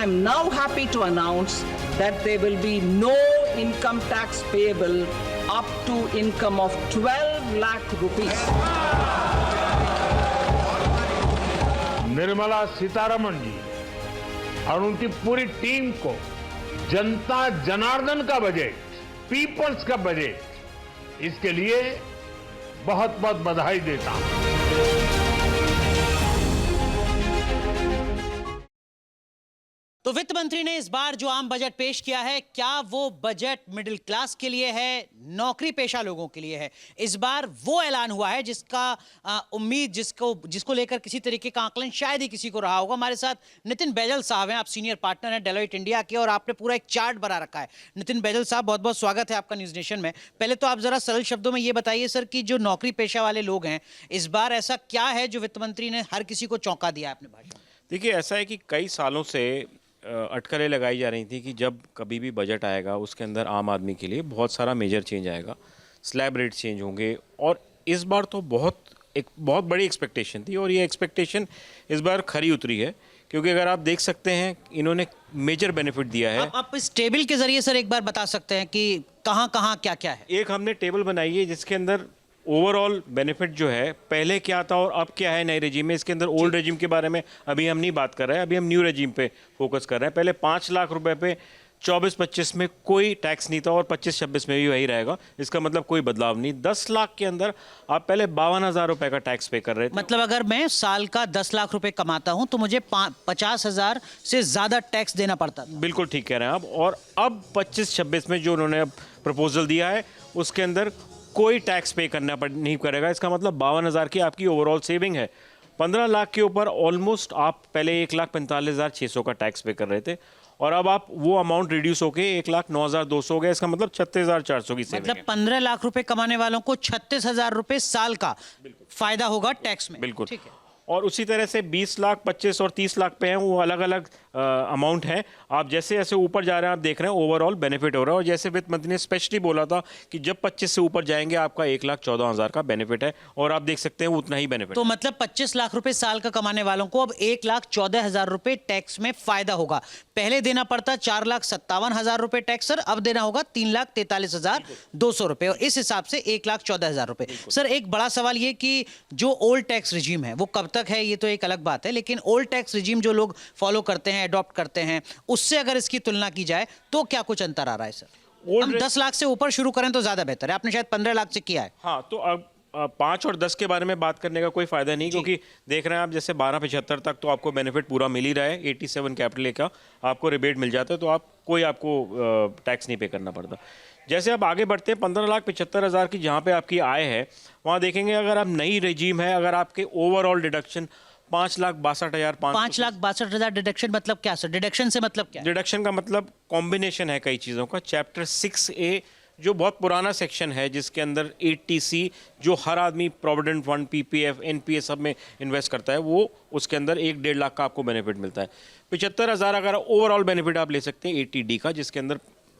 I am now happy to announce that there will be no income tax payable up to income of 12 lakh rupees. Nirmala Sitharaman ji और उनकी पूरी team को जनता जनार्दन का budget, peoples का budget, इसके लिए बहुत बहुत बधाई देता हूं। तो वित्त मंत्री ने इस बार जो आम बजट पेश किया है, क्या वो बजट मिडिल क्लास के लिए है, नौकरी पेशा लोगों के लिए है? इस बार वो ऐलान हुआ है जिसका उम्मीद जिसको लेकर किसी तरीके का आकलन शायद ही किसी को रहा होगा। हमारे साथ नितिन बैजल साहब हैं, आप सीनियर पार्टनर हैं डेलोइट इंडिया के, और आपने पूरा एक चार्ट बना रखा है। नितिन बैजल साहब, बहुत बहुत स्वागत है आपका न्यूज़ नेशन में। पहले तो आप जरा सरल शब्दों में ये बताइए सर कि जो नौकरी पेशा वाले लोग हैं, इस बार ऐसा क्या है जो वित्त मंत्री ने हर किसी को चौंका दिया है अपने भाषण में? देखिए, ऐसा है कि कई सालों से अटकलें लगाई जा रही थी कि जब कभी भी बजट आएगा उसके अंदर आम आदमी के लिए बहुत सारा मेजर चेंज आएगा, स्लैब रेट चेंज होंगे, और इस बार तो एक बहुत बड़ी एक्सपेक्टेशन थी और ये एक्सपेक्टेशन इस बार खरी उतरी है, क्योंकि अगर आप देख सकते हैं इन्होंने मेजर बेनिफिट दिया है। आप इस टेबल के जरिए सर एक बार बता सकते हैं कि कहाँ कहाँ क्या क्या है? एक हमने टेबल बनाई है जिसके अंदर ओवरऑल बेनिफिट जो है, पहले क्या था और अब क्या है नए रेजिम में। इसके अंदर ओल्ड रेजिम के बारे में अभी हम नहीं बात कर रहे हैं, अभी हम न्यू रेजिम पे फोकस कर रहे हैं। पहले 5 लाख रुपए पे 24-25 में कोई टैक्स नहीं था और 25-26 में भी वही रहेगा। इसका मतलब कोई बदलाव नहीं। 10 लाख के अंदर आप पहले 52,000 रुपए का टैक्स पे कर रहे थे। मतलब अगर मैं साल का 10 लाख रुपए कमाता हूं तो मुझे 50,000 से ज्यादा टैक्स देना पड़ता था। बिल्कुल ठीक कह रहे हैं आप। और अब 25-26 में जो उन्होंने प्रपोजल दिया है उसके अंदर कोई टैक्स पे करना नहीं करेगा। इसका मतलब 52,000 की आपकी ओवरऑल सेविंग है। 15 लाख के ऊपर ऑलमोस्ट आप पहले 1,45,600 का टैक्स पे कर रहे थे और अब आप वो अमाउंट रिड्यूस होके 1,09,200 हो गया। इसका मतलब 36,400 की सेविंग है। मतलब 15 लाख रुपए कमाने वालों को 36,000 रुपए साल का फायदा होगा टैक्स में। बिल्कुल ठीक है। और उसी तरह से 20 लाख, 25 और 30 लाख पे हैं, वो अलग अलग अमाउंट है। आप जैसे जैसे ऊपर जा रहे हैं आप देख रहे हैं ओवरऑल बेनिफिट हो रहा है। और जैसे वित्त मंत्री ने स्पेशली बोला था कि जब 25 से ऊपर जाएंगे आपका 1,14,000 का बेनिफिट है, और आप देख सकते हैं उतना ही बेनिफिट। तो मतलब 25 लाख रुपए साल का कमाने वालों को अब 1,14,000 रुपए टैक्स में फायदा होगा। पहले देना पड़ता 4,57,000 रुपए टैक्स सर, अब देना होगा 3,43,200 रुपए, और इस हिसाब से 1,14,000 रुपए। सर एक बड़ा सवाल ये कि जो ओल्ड टैक्स रिजीम है वो कब तक है, ये तो एक अलग बात है, लेकिन ओल्ड टैक्स रिजीम जो लोग फॉलो करते हैं, अडॉप्ट करते हैं, उससे अगर इसकी तुलना की जाए तो क्या कुछ अंतर आ रहा है सर? हम 10 लाख से ऊपर शुरू करें तो ज्यादा बेहतर है। आपने शायद 15 लाख से किया है। हाँ, तो अब 5 और 10 के बारे में बात करने का कोई फायदा नहीं, क्योंकि देख रहे हैं आप जैसे 12,75 तक तो आपको बेनिफिट पूरा मिल ही रहा है। 87 कैपिटल का आपको रिबेट मिल जाता है, तो आपको टैक्स नहीं पे करना पड़ता। जैसे आप आगे बढ़ते हैं 15,75,000 की जहाँ पे आपकी आय है, वहाँ देखेंगे अगर आप नई रेजीम है, अगर आपके ओवरऑल डिडक्शन 5,62,000 डिडक्शन मतलब क्या सर? डिडक्शन से मतलब क्या? डिडक्शन का मतलब कॉम्बिनेशन है कई चीज़ों का। चैप्टर 6A जो बहुत पुराना सेक्शन है, जिसके अंदर 80C जो हर आदमी प्रोविडेंट फंड, PPF, NPS सब में इन्वेस्ट करता है, वो उसके अंदर 1-1.5 लाख का आपको बेनिफिट मिलता है। 75,000 अगर ओवरऑल बेनिफिट आप ले सकते हैं 80D का, जिसके अंदर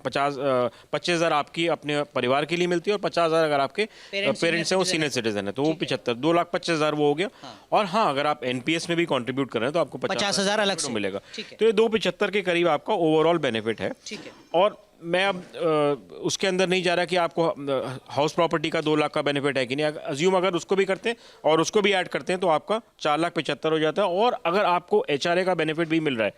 25,000 आपकी अपने परिवार के लिए मिलती है और 50,000 अगर आपके पेरेंट्स हैं वो सीनियर सिटीजन है, तो वो 75, 2,25,000 वो हो गया। और हाँ, अगर आप NPS में भी कंट्रीब्यूट कर रहे हैं तो आपको 50,000 अलग से मिलेगा। तो ये 275 के करीब आपका ओवरऑल बेनिफिट है। और मैं अब उसके अंदर नहीं जा रहा कि आपको हाउस प्रॉपर्टी का 2 लाख का बेनिफिट है कि नहीं। अज्यूम अगर उसको भी करते हैं और उसको भी ऐड करते हैं तो आपका 4,75,000 हो जाता है। और अगर आपको HRA का बेनिफिट भी मिल रहा है,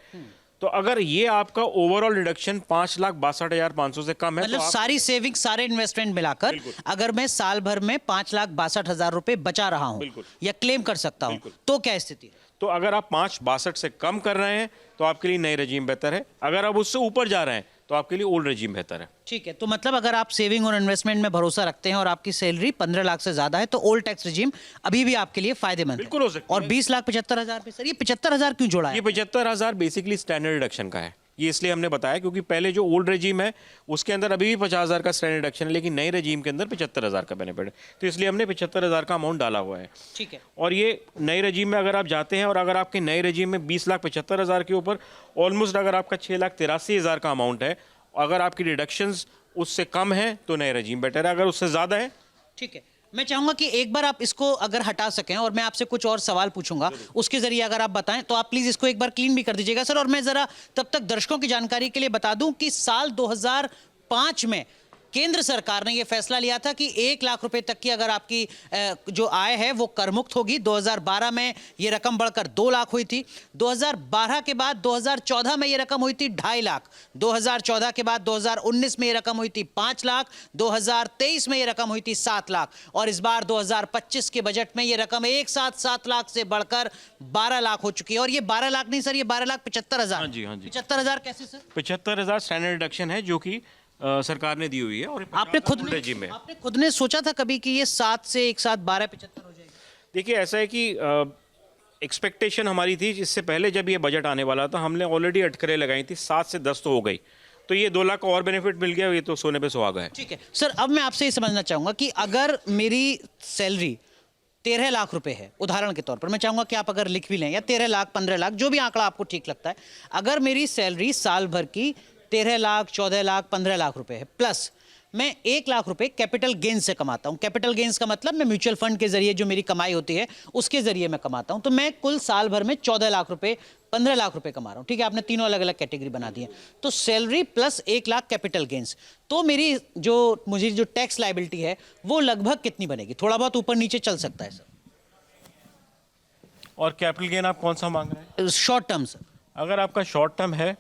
तो अगर ये आपका ओवरऑल रिडक्शन 5,62,500 से कम है, मतलब सारी सेविंग, सारे इन्वेस्टमेंट मिलाकर अगर मैं साल भर में 5,62,000 रुपए बचा रहा हूं या क्लेम कर सकता हूं, तो क्या स्थिति है? तो अगर आप 5,62 से कम कर रहे हैं तो आपके लिए नई रेजीम बेहतर है। अगर आप उससे ऊपर जा रहे हैं तो आपके लिए ओल्ड रेजीम बेहतर है। ठीक है, तो मतलब अगर आप सेविंग और इन्वेस्टमेंट में भरोसा रखते हैं और आपकी सैलरी 15 लाख से ज्यादा है तो ओल्ड टैक्स रिजीम अभी भी आपके लिए फायदेमंद है। बिल्कुल हो सकता है। और 20,75,000 पे सर, ये 75,000 क्यों जोड़ा है? ये 75,000 बेसिकली स्टैंडर्ड डिडक्शन का है। ये इसलिए हमने बताया क्योंकि पहले जो ओल्ड रेजीम है उसके अंदर अभी भी 50,000 का स्टैंडर्ड डिडक्शन है, लेकिन नए रेजीम के अंदर 75,000 का बेनिफिट है, तो इसलिए हमने 75,000 का अमाउंट डाला हुआ है। ठीक है। और ये नए रेजीम में अगर आप जाते हैं और अगर आपके नए रेजीम में 20,75,000 के ऊपर ऑलमोस्ट अगर आपका 6,83,000 का अमाउंट है, अगर आपकी डिडक्शंस उससे कम है तो नए रेजीम बेटर है, अगर उससे ज़्यादा है। ठीक है, मैं चाहूंगा कि एक बार आप इसको अगर हटा सकें और मैं आपसे कुछ और सवाल पूछूंगा, उसके जरिए अगर आप बताएं तो आप प्लीज इसको एक बार क्लीन भी कर दीजिएगा सर। और मैं जरा तब तक दर्शकों की जानकारी के लिए बता दूं कि साल 2005 में केंद्र सरकार ने यह फैसला लिया था कि 1 लाख रुपए तक की अगर आपकी जो आय है वो कर मुक्त होगी। 2012 में यह रकम बढ़कर 2 लाख हुई थी। 2012 के बाद 2014 में यह रकम हुई थी 2.5 लाख। 2014 के बाद 2019 में यह रकम हुई थी 5 लाख। 2023 में यह रकम हुई थी 7 लाख और इस बार 2025 के बजट में यह रकम एक साथ 7 लाख से बढ़कर 12 लाख हो चुकी है। और ये 12 लाख नहीं सर, ये 12,75,000। हाँ जी, हाँ जी। 75,000 कैसे सर? 75,000 स्टैंडर्ड डिडक्शन है जो कि सरकार ने दी हुई है। और आपने खुद ने सोचा था कभी कि ये 7 से एक साथ 12,75 हो जाएगी? देखिए ऐसा है कि एक्सपेक्टेशन हमारी थी, इससे पहले जब ये बजट आने वाला था हमने ऑलरेडी अटकलें लगाई थी, 7 से 10 तो हो गई, तो ये 2 लाख का और बेनिफिट मिल गया, ये तो सोने पे सुहागा है। ठीक है सर, अब मैं आपसे ये समझना चाहूंगा कि अगर मेरी सैलरी 13 लाख रुपए है, उदाहरण के तौर पर, मैं चाहूंगा कि आप अगर लिख भी लें, या 13 लाख 15 लाख जो भी आंकड़ा आपको ठीक लगता है, अगर मेरी सैलरी साल भर की 13 लाख 14 लाख 15 लाख रुपए है, प्लस मैं 1 लाख रुपए कैपिटल गेंस से कमाता हूं। कैपिटल गेंस का मतलब मैं म्यूचुअल फंड के जरिए जो मेरी कमाई होती है उसके जरिए मैं कमाता हूं, तो मैं कुल साल भर में 14 लाख रुपए 15 लाख रुपए कमा रहा हूं। ठीक है, आपने तीनों अलग अलग कैटेगरी बना दी है, तो salary plus 1 lakh capital gains, तो मुझे जो टैक्स लायबिलिटी है वो लगभग कितनी बनेगी? थोड़ा बहुत ऊपर नीचे चल सकता है सर। और कैपिटल गेन आप कौन सा मांग रहे हैं? Short term sir. अगर आपका शॉर्ट टर्म है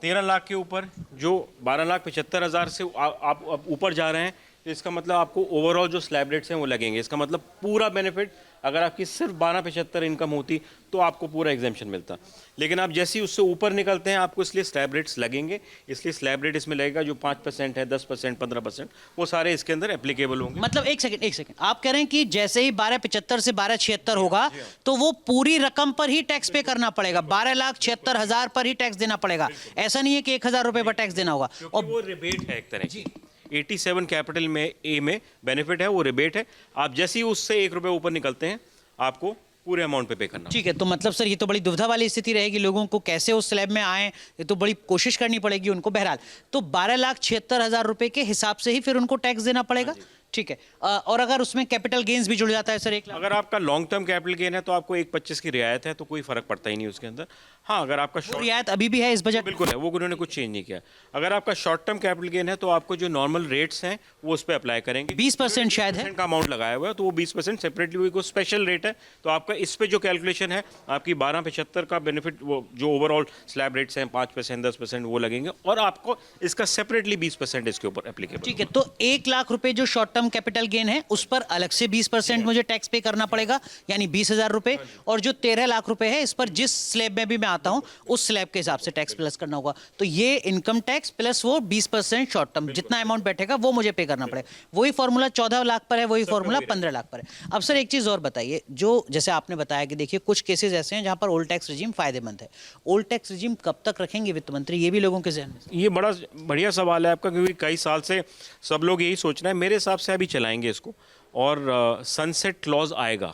13 लाख के ऊपर, जो 12,75,000 से आप ऊपर जा रहे हैं, तो इसका मतलब आपको ओवरऑल जो स्लैब रेट्स हैं वो लगेंगे। इसका मतलब पूरा बेनिफिट अगर आपकी सिर्फ 12,75 इनकम होती तो आपको पूरा एग्जेम्पशन मिलता, लेकिन आप जैसे ही उससे ऊपर निकलते हैं आपको इसलिए स्लैब रेट्स लगेंगे। इसलिए स्लैब रेट इसमें लगेगा, जो 5% है, 10%, 15%, वो सारे इसके अंदर एप्लीकेबल होंगे। मतलब एक सेकंड, आप कह रहे हैं कि जैसे ही 12,75 से 12,76 होगा तो वो पूरी रकम पर ही टैक्स पे करना पड़ेगा, 12,76,000 पर ही टैक्स देना पड़ेगा, ऐसा नहीं है कि 1,000 रुपए पर टैक्स देना होगा। और वो रिबेट है एक तरह की। 87 कैपिटल में ए में बेनिफिट है, वो रिबेट है। आप जैसे ही उससे 1 रुपये ऊपर निकलते हैं आपको पूरे अमाउंट पे करना। ठीक है, तो मतलब सर ये तो बड़ी दुविधा वाली स्थिति रहेगी, लोगों को कैसे उस स्लैब में आए, ये तो बड़ी कोशिश करनी पड़ेगी उनको। बहरहाल तो 12,76,000 रुपए के हिसाब से ही फिर उनको टैक्स देना पड़ेगा। ठीक है, और अगर उसमें कैपिटल गेन्स भी जुड़ जाता है सर 1 लाख? अगर आपका लॉन्ग टर्म कैपिटल गेन है तो आपको 1.25 की रियायत है, तो कोई फर्क पड़ता ही नहीं उसके अंदर। हाँ, अगर आपका रियायत अभी भी है इस बजट? बिल्कुल है, वो उन्होंने कुछ चेंज नहीं किया। अगर आपका शॉर्ट टर्म कैपिटल गेन है तो आपको जो नॉर्मल रेट्स हैं वो उस पर अप्लाई करेंगे। 20% शायद है का अमाउंट लगाया हुआ है, तो वो 20% सेपरेटली कोई स्पेशल रेट है, तो आपका इस पे जो कैलकुलेशन है आपकी 12,75 का बेनिफिट, वो जो ओवरऑल स्लैब रेट्स हैं 5%, 10% वो लगेंगे, और आपको इसका सेपरेटली 20% इसके ऊपर एप्लीकेबल। ठीक है, तो 1 लाख रुपए जो शॉर्ट टर्म कैपिटल गेन है उस पर अलग से 20% मुझे टैक्स पे करना पड़ेगा, यानी 20,000 रुपए, और जो 13 लाख रुपए है इस पर जिस स्लैब में भी मैं आता हूं उस स्लैब के हिसाब से टैक्स प्लस करना होगा। तो ये इनकम टैक्स प्लस वो 20% शॉर्ट टर्म, जितना अमाउंट बैठेगा वो मुझे पे करना पड़ेगा। वही फॉर्मूला 14 लाख पर है, वही फॉर्मूला 15 लाख पर है। अब सर एक चीज और बताइए, जो जैसे आपने बताया कि देखिए कुछ केसेस ऐसे हैं जहां पर ओल्ड टैक्स रिजीम फायदेमंद है, ओल्ड टैक्स रिजीम कब तक रखेंगे वित्त मंत्री, ये भी लोगों के जहन में? ये बड़ा बढ़िया सवाल है आपका, क्योंकि कई साल से सब लोग यही सोच रहे हैं। मेरे हिसाब से अभी चलाएंगे इसको, और सनसेट क्लॉज आएगा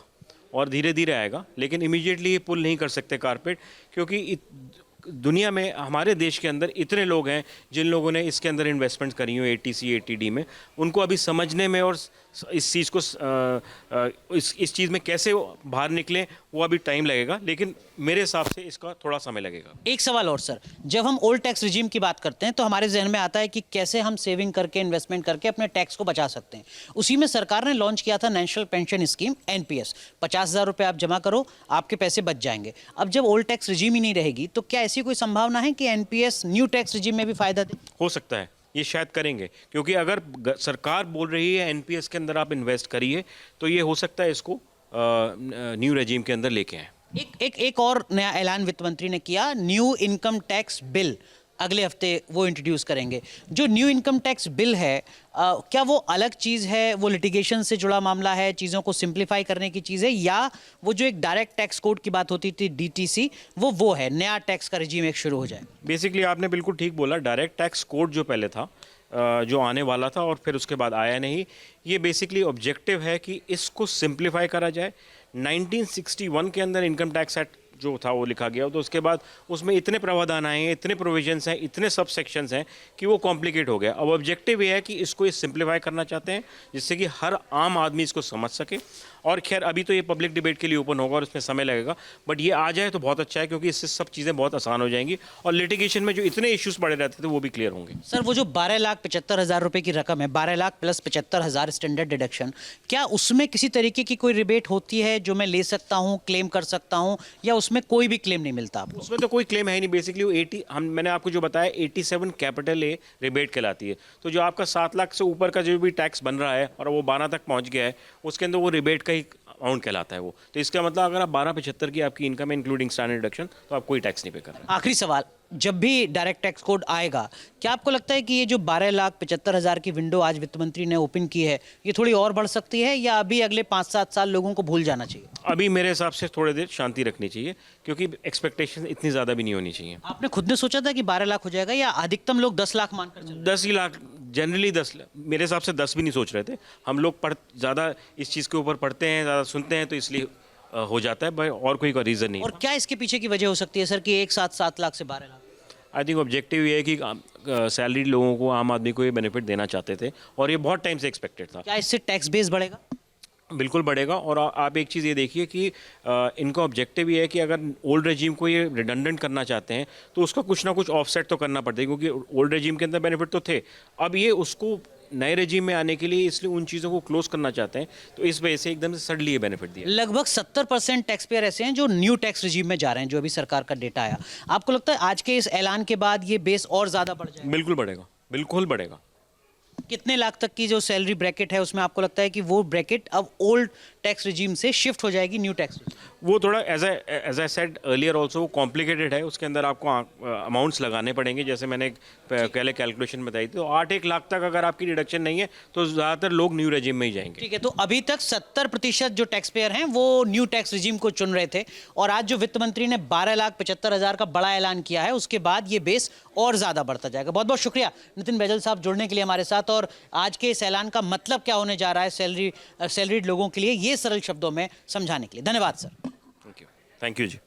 और धीरे धीरे आएगा, लेकिन इमीडिएटली ये पुल नहीं कर सकते कारपेट, क्योंकि दुनिया में, हमारे देश के अंदर इतने लोग हैं जिन लोगों ने इसके अंदर इन्वेस्टमेंट करी हो एटीसी एटीडी में, उनको अभी समझने में और इस चीज़ को इस चीज़ में कैसे बाहर निकलें वो अभी टाइम लगेगा, लेकिन मेरे हिसाब से इसका थोड़ा समय लगेगा। एक सवाल और सर, जब हम ओल्ड टैक्स रिजीम की बात करते हैं तो हमारे जहन में आता है कि कैसे हम सेविंग करके, इन्वेस्टमेंट करके अपने टैक्स को बचा सकते हैं। उसी में सरकार ने लॉन्च किया था नेशनल पेंशन स्कीम एनपीएस, 50,000 रुपये आप जमा करो, आपके पैसे बच जाएंगे। अब जब ओल्ड टैक्स रिजीम ही नहीं रहेगी तो क्या ऐसी कोई संभावना है कि एनपीएस न्यू टैक्स रिजीम में भी फायदा दे? हो सकता है, ये शायद करेंगे, क्योंकि अगर सरकार बोल रही है एनपीएस के अंदर आप इन्वेस्ट करिए, तो ये हो सकता है इसको न्यू रेजीम के अंदर लेके आए। एक और नया ऐलान वित्त मंत्री ने किया, न्यू इनकम टैक्स बिल अगले हफ्ते वो इंट्रोड्यूस करेंगे। जो न्यू इनकम टैक्स बिल है, क्या वो अलग चीज़ है, वो लिटिगेशन से जुड़ा मामला है, चीज़ों को सिंप्लीफाई करने की चीज़ है, या वो जो एक डायरेक्ट टैक्स कोड की बात होती थी डीटीसी, वो है नया टैक्स का रिजीम एक शुरू हो जाए? बेसिकली आपने बिल्कुल ठीक बोला, डायरेक्ट टैक्स कोड जो पहले था, जो आने वाला था और फिर उसके बाद आया नहीं, ये बेसिकली ऑब्जेक्टिव है कि इसको सिंप्लीफाई करा जाए। 1961 के अंदर इनकम टैक्स एक्ट जो था वो लिखा गया, तो उसके बाद उसमें इतने प्रावधान आए हैं, इतने प्रोविजंस हैं, इतने सब सेक्शंस हैं कि वो कॉम्प्लिकेट हो गया। अब ऑब्जेक्टिव ये है कि इसको ये सिंप्लीफाई करना चाहते हैं जिससे कि हर आम आदमी इसको समझ सके। और खैर अभी तो ये पब्लिक डिबेट के लिए ओपन होगा और इसमें समय लगेगा, बट ये आ जाए तो बहुत अच्छा है क्योंकि इससे सब चीज़ें बहुत आसान हो जाएंगी और लिटिगेशन में जो इतने इश्यूज पड़े रहते थे वो भी क्लियर होंगे। सर वो जो 12,75,000 रुपए की रकम है, 12 लाख प्लस 75,000 स्टैंडर्ड डिडक्शन, क्या उसमें किसी तरीके की कोई रिबेट होती है जो मैं ले सकता हूँ, क्लेम कर सकता हूँ, या उसमें कोई भी क्लेम नहीं मिलता आपको? उसमें तो कोई क्लेम है ही नहीं। बेसिकली वो मैंने आपको जो बताया 87 कैपिटल ए रिबेट कहलाती है। तो जो आपका 7 लाख से ऊपर का जो भी टैक्स बन रहा है और वो 12 तक पहुंच गया है, उसके अंदर वो रिबेट का ही अमाउंट कहलाता है वो। तो इसका मतलब अगर आप 12,75 की आपकी इनकम है इंक्लूडिंग स्टैंडर्ड डिडक्शन, तो आप कोई टैक्स नहीं पे कर रहे हैं। आखिरी सवाल, जब भी डायरेक्ट टैक्स कोड आएगा, क्या आपको लगता है कि ये जो 12,75,000 की विंडो आज वित्त मंत्री ने ओपन की है, ये थोड़ी और बढ़ सकती है या अभी अगले 5-7 साल लोगों को भूल जाना चाहिए? अभी मेरे हिसाब से थोड़ी देर शांति रखनी चाहिए क्योंकि एक्सपेक्टेशन इतनी ज़्यादा भी नहीं होनी चाहिए। आपने खुद ने सोचा था कि 12 लाख हो जाएगा या अधिकतम लोग 10 लाख मानकर चल? 10 ही लाख, जनरली 10 मेरे हिसाब से 10 भी नहीं सोच रहे थे हम लोग। ज़्यादा इस चीज़ के ऊपर पढ़ते हैं, ज़्यादा सुनते हैं, तो इसलिए हो जाता है भाई, और कोई रीज़न नहीं। और क्या इसके पीछे की वजह हो सकती है सर कि एक साथ 7 लाख से 12 लाख? आई थिंक ऑब्जेक्टिव ये है कि सैलरी लोगों को, आम आदमी को ये बेनिफिट देना चाहते थे और ये बहुत टाइम से एक्सपेक्टेड था। क्या इससे टैक्स बेस बढ़ेगा? बिल्कुल बढ़ेगा। और आप एक चीज़ ये देखिए कि इनका ऑब्जेक्टिव ये है कि अगर ओल्ड रेजिम को ये रिडंडेंट करना चाहते हैं तो उसका कुछ ना कुछ ऑफसेट तो करना पड़ता है क्योंकि ओल्ड रेजिम के अंदर बेनिफिट तो थे। अब ये उसको नए रेजिम में आने के लिए इसलिए उन चीज़ों को क्लोज करना चाहते हैं, तो इस वजह से एकदम से सडनली ये बेनिफिट दिया। लगभग 70% टैक्स पेयर ऐसे हैं जो न्यू टैक्स रिजीम में जा रहे हैं, जो अभी सरकार का डेटा आया। आपको लगता है आज के इस ऐलान के बाद ये बेस और ज़्यादा बढ़ जाएगा? बिल्कुल बढ़ेगा, बिल्कुल बढ़ेगा। कितने लाख तक की जो सैलरी ब्रैकेट है उसमें आपको लगता है कि वो ब्रैकेट अब ओल्ड टैक्स रिजीम से शिफ्ट हो जाएगी न्यू टैक्स रिजीम? वो थोड़ा as I said earlier also वो कॉम्प्लिकेटेड है। उसके अंदर आपको अमाउंट्स लगाने पड़ेंगे, जैसे मैंने पहले कैलकुलेशन बताई थी। तो 8 लाख तक अगर आपकी डिडक्शन नहीं है तो ज़्यादातर लोग न्यू रेजिम में ही जाएंगे। ठीक है, तो अभी तक 70% जो टैक्स पेयर हैं वो न्यू टैक्स रिजीम को चुन रहे थे और आज जो वित्त मंत्री ने 12,75,000 का बड़ा ऐलान किया है उसके बाद ये बेस और ज़्यादा बढ़ता जाएगा। बहुत बहुत शुक्रिया नितिन बैजल साहब जुड़ने के लिए हमारे साथ, और आज के इस ऐलान का मतलब क्या होने जा रहा है सैलरीड लोगों के लिए ये सरल शब्दों में समझाने के लिए। धन्यवाद सर। Thank you ji.